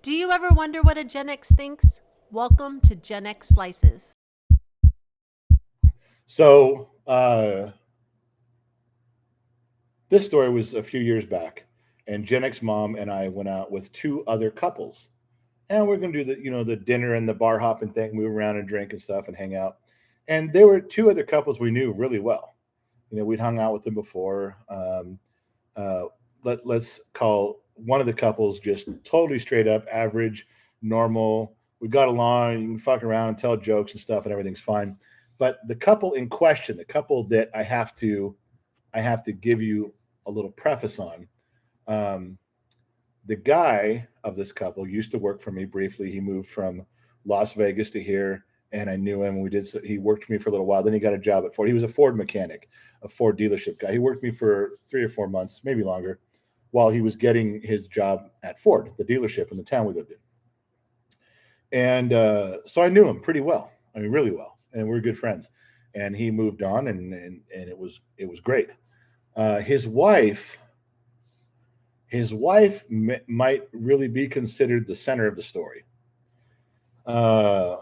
Do you ever wonder what a Gen X thinks? Welcome to Gen X Slices. So this story was a few years back, and Gen X mom and I went out with two other couples, and we're gonna do the dinner and the bar hopping thing, move around and drink and stuff and hang out. And there were two other couples we knew really well. We'd hung out with them before. Uh, let's call one of the couples just totally straight up average, normal. We got along. You can fuck around and tell jokes and stuff, and everything's fine. But the couple in question, the couple that I have to give you a little preface on. Um, the guy of this couple used to work for me briefly. He moved from Las Vegas to here, and I knew him. We did. He worked for me for a little while. Then he got a job at Ford. He was a Ford mechanic, a Ford dealership guy. He worked for me for 3 or 4 months, maybe longer, while he was getting his job at Ford, the dealership in the town we lived in. And so I knew him pretty well. I mean, really well, and we are good friends. And he moved on, and it was great. His wife might really be considered the center of the story. Uh,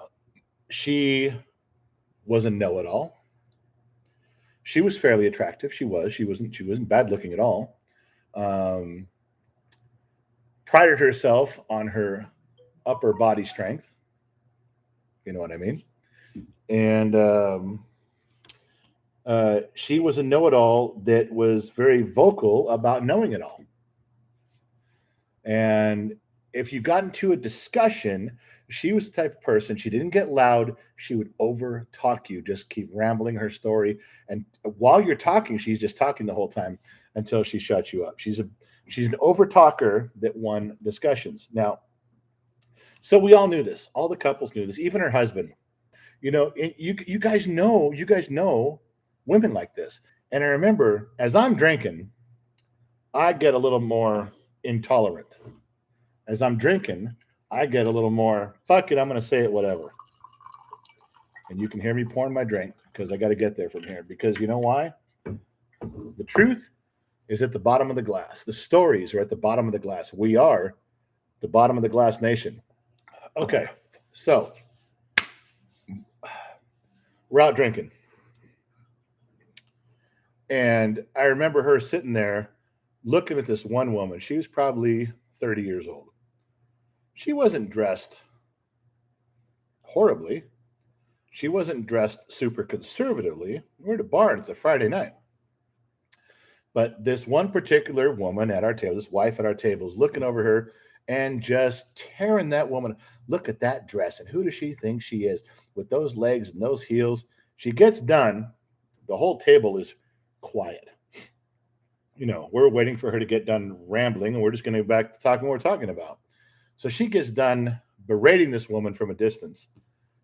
she was a know-it-all. She was fairly attractive. She wasn't bad looking at all. Um, Prided herself on her upper body strength. You know what I mean? And she was a know-it-all that was very vocal about knowing it all. And if you got into a discussion, she was the type of person, she didn't get loud. She would over talk you, just keep rambling her story. And while you're talking, she's just talking the whole time until she shuts you up. She's an over talker that won discussions. Now, so we all knew this. All the couples knew this, even her husband. You guys know women like this. And I remember as I'm drinking, I get a little more intolerant. As I'm drinking, I get a little more, fuck it, I'm going to say it, whatever. And you can hear me pouring my drink because I got to get there from here. Because you know why? The truth is at the bottom of the glass. The stories are at the bottom of the glass. We are the bottom of the glass nation. Okay, so we're out drinking. And I remember her sitting there looking at this one woman. She was probably 30 years old. She wasn't dressed horribly. She wasn't dressed super conservatively. We're at a bar and it's a Friday night. But this one particular woman at our table, this wife at our table, is looking over her and just tearing that woman. Look at that dress. And who does she think she is with those legs and those heels? She gets done. The whole table is quiet. We're waiting for her to get done rambling and we're just going to go back to talking what we're talking about. So she gets done berating this woman from a distance.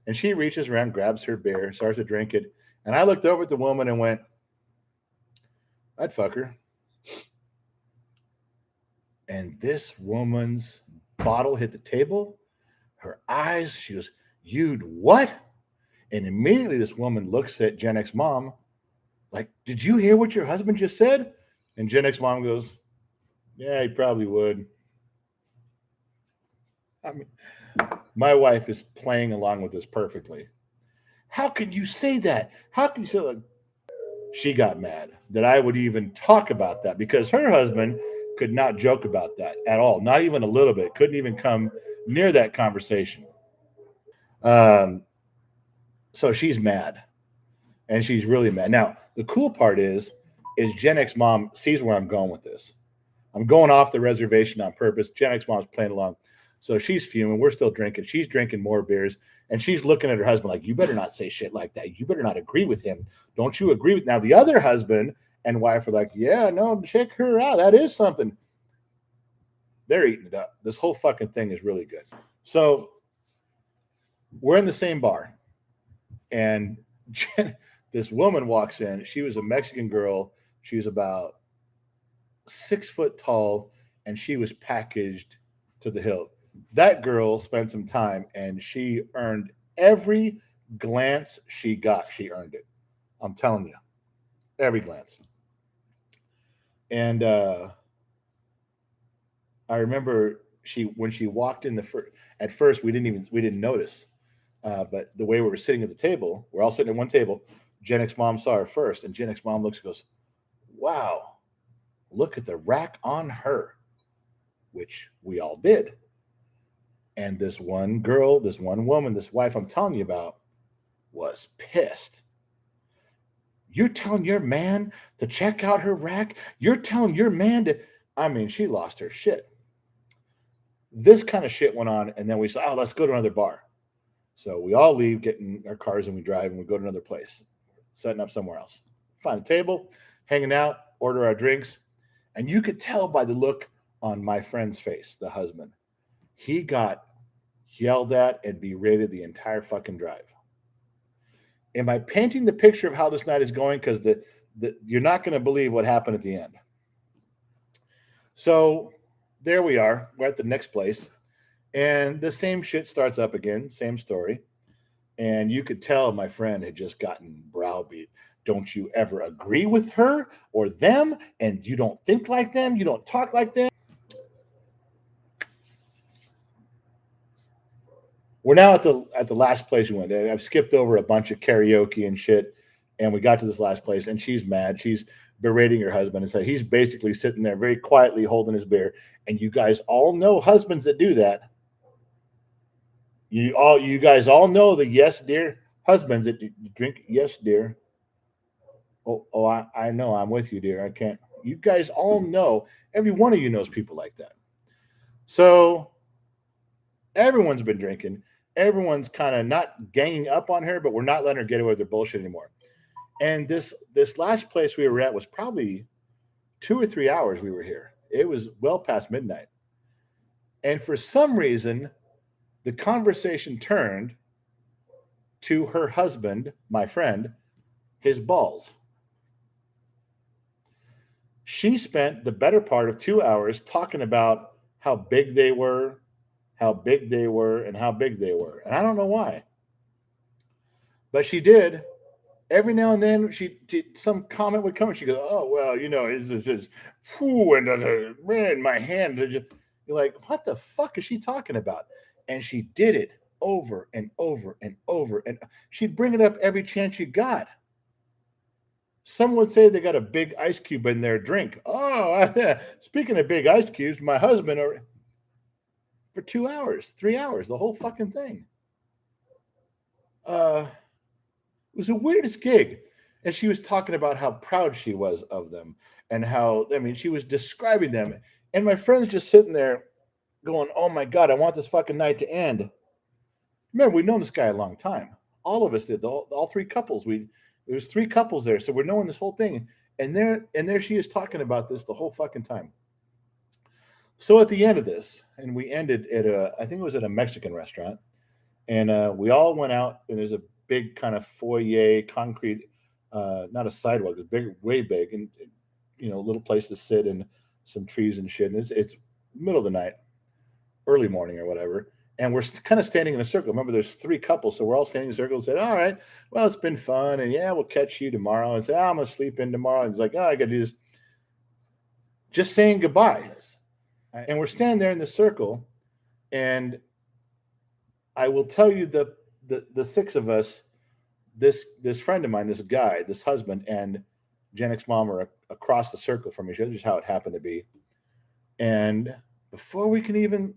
And she reaches around, grabs her beer, starts to drink it. And I looked over at the woman and went, I'd fuck her. And this woman's bottle hit the table. Her eyes, she goes, You'd what? And immediately this woman looks at Gen X mom, like, Did you hear what your husband just said? And Gen X mom goes, Yeah, he probably would. I mean, my wife is playing along with this perfectly. How can you say that? How can you say that? She got mad that I would even talk about that because her husband could not joke about that at all, not even a little bit, couldn't even come near that conversation. Um, so she's mad, and she's really mad. Now, the cool part is Gen X mom sees where I'm going with this. I'm going off the reservation on purpose. Gen X mom's playing along. So she's fuming. We're still drinking. She's drinking more beers. And she's looking at her husband like, You better not say shit like that. You better not agree with him. Don't you agree with. Now, the other husband and wife are like, Yeah, no, check her out. That is something. They're eating it up. This whole fucking thing is really good. So we're in the same bar. And this woman walks in. She was a Mexican girl. She was about 6 foot tall, and she was packaged to the hilt. That girl spent some time, and she earned every glance she got. She earned it. I'm telling you, every glance. And I remember she when she walked in at first we didn't notice, but the way we were sitting at the table, we're all sitting at one table. Gen X mom saw her first, and Gen X mom looks and goes, "Wow, look at the rack on her," which we all did. And this one girl, this one woman, this wife I'm telling you about, was pissed. You're telling your man to check out her rack? You're telling your man to. I mean, she lost her shit. This kind of shit went on, and then we said, "Oh, let's go to another bar." So we all leave, get in our cars, and we drive, and we go to another place, setting up somewhere else. Find a table, hanging out, order our drinks, and you could tell by the look on my friend's face, the husband, he got yelled at and berated the entire fucking drive. Am I painting the picture of how this night is going? Because you're not going to believe what happened at the end. So there we are. We're at the next place, and the same shit starts up again, same story. And you could tell my friend had just gotten browbeat. Don't you ever agree with her or them? And you don't think like them? You don't talk like them? We're now at the last place we went. I've skipped over a bunch of karaoke and shit, and we got to this last place, and she's mad. She's berating her husband and said he's basically sitting there very quietly holding his beer. And you guys all know husbands that do that. You guys all know the yes dear husbands that drink yes dear. I know I'm with you, dear. I can't. You guys all know. Every one of you knows people like that. So everyone's been drinking. Everyone's kind of not ganging up on her, but we're not letting her get away with their bullshit anymore. And this last place we were at was probably 2 or 3 hours we were here. It was well past midnight. And for some reason, the conversation turned to her husband, my friend, his balls. She spent the better part of 2 hours talking about how big they were, how big they were, and how big they were. And I don't know why. But she did. Every now and then, some comment would come, and she goes, "Oh well, it's whew, and man, my hand." You're like, "What the fuck is she talking about?" And she did it over and over and over, and she'd bring it up every chance you got. Some would say they got a big ice cube in their drink. Oh, speaking of big ice cubes, my husband for 2 hours, 3 hours, the whole fucking thing. Uh, it was the weirdest gig. And she was talking about how proud she was of them and how, I mean, she was describing them. And my friend's just sitting there going, "Oh my God, I want this fucking night to end." Remember, we've known this guy a long time. All of us did. All three couples. There was three couples there, so we're knowing this whole thing. And there she is talking about this the whole fucking time. So at the end of this, and we ended at I think it was at a Mexican restaurant, and we all went out, and there's a big kind of foyer, concrete, not a sidewalk, it's big, way big, and a little place to sit and some trees and shit. And it's middle of the night, early morning or whatever, and we're kind of standing in a circle. Remember, there's three couples, so we're all standing in a circle and said, "All right, well, it's been fun, and yeah, we'll catch you tomorrow." And say, "Oh, I'm gonna sleep in tomorrow." And he's like, "Oh, I got to do this." Just saying goodbye, and we're standing there in the circle, and I will tell you the six of us, this friend of mine, this guy, this husband, and Gen X mom are across the circle from each other, just how it happened to be. And before we can even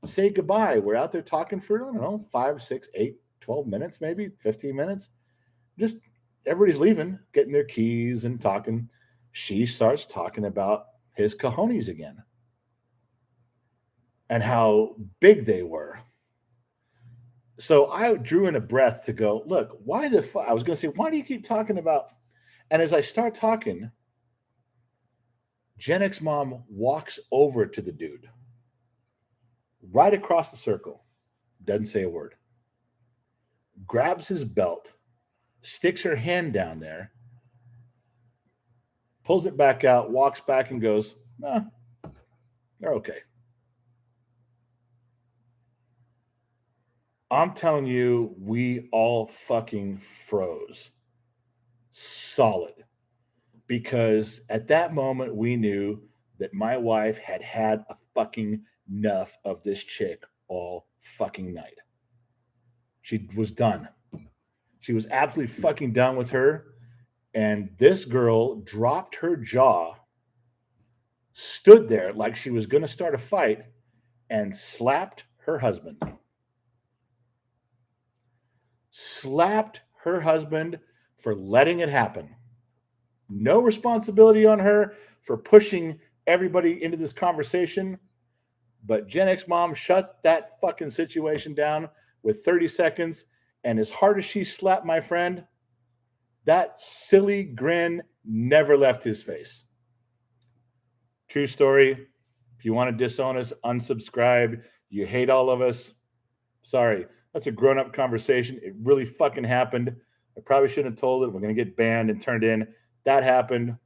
say goodbye, we're out there talking for, I don't know, 5, 6, 8, 12 minutes, maybe 15 minutes. Just everybody's leaving, getting their keys and talking. She starts talking about his cajones again and how big they were. So I drew in a breath to go, "Look, why the fuck?" I was going to say, "Why do you keep talking about?" And as I start talking, Gen X mom walks over to the dude right across the circle, doesn't say a word, grabs his belt, sticks her hand down there, pulls it back out, walks back, and goes, "They're okay." I'm telling you, we all fucking froze solid, because at that moment we knew that my wife had had a fucking enough of this chick all fucking night. She was done. She was absolutely fucking done with her. And this girl dropped her jaw, stood there like she was going to start a fight, and slapped her husband. Slapped her husband for letting it happen. No responsibility on her for pushing everybody into this conversation. But Gen X mom shut that fucking situation down with 30 seconds. And as hard as she slapped my friend, that silly grin never left his face. True story. If you want to disown us, unsubscribe. You hate all of us. Sorry. That's a grown up conversation. It really fucking happened. I probably shouldn't have told it. We're going to get banned and turned in. That happened.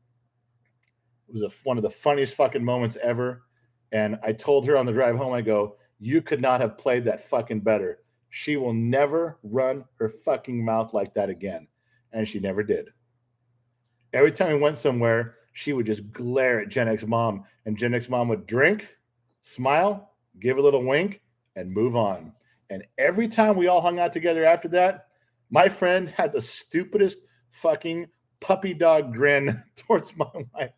It was one of the funniest fucking moments ever. And I told her on the drive home, I go, you could not have played that fucking better. She will never run her fucking mouth like that again. And she never did. Every time we went somewhere, she would just glare at Gen X mom, and Gen X mom would drink, smile, give a little wink, and move on. And every time we all hung out together after that, my friend had the stupidest fucking puppy dog grin towards my wife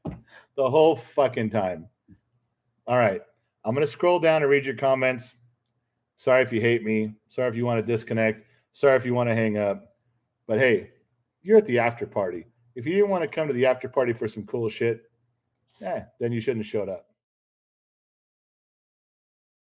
the whole fucking time. All right. I'm going to scroll down and read your comments. Sorry if you hate me. Sorry if you want to disconnect. Sorry if you want to hang up. But hey, you're at the after party. If you didn't want to come to the after party for some cool shit, then you shouldn't have showed up.